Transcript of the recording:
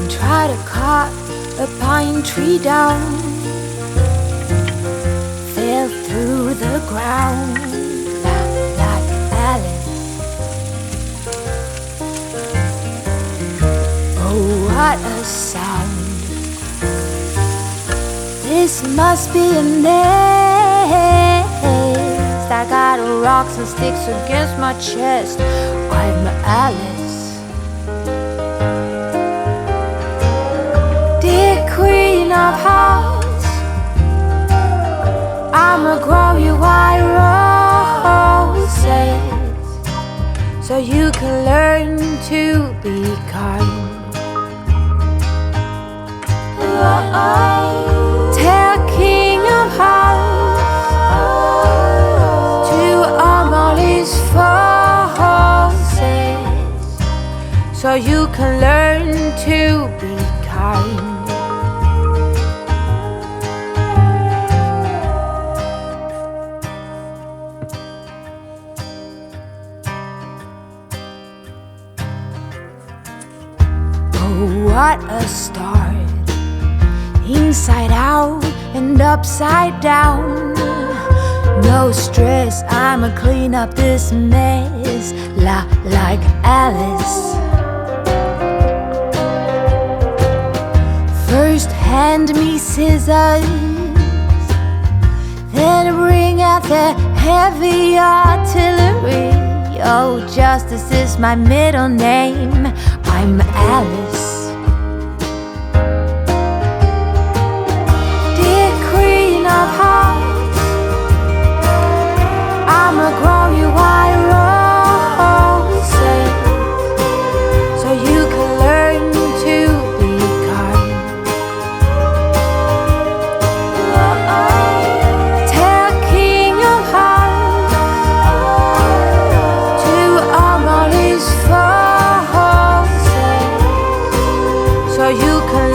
try to cut a pine tree down, fell through the ground like Alice. Oh, what a sound! This must be a nest. I got rocks and sticks against my chest. I'm Alice. Dear Queen of Hearts, I'ma grow you white roses so you can learn to be kind. Tell King of Hearts to arm all his forces so you can learn to be kind. Oh, what a start! Inside out and upside down. No stress, I'ma clean up this mess like Alice. First hand me scissors, then bring out the heavy artillery. Oh, justice is my middle name, I'm Alice. Of hearts, I'ma grow you white roses so you can learn to be kind. Tell King of Hearts to arm all his forces so you can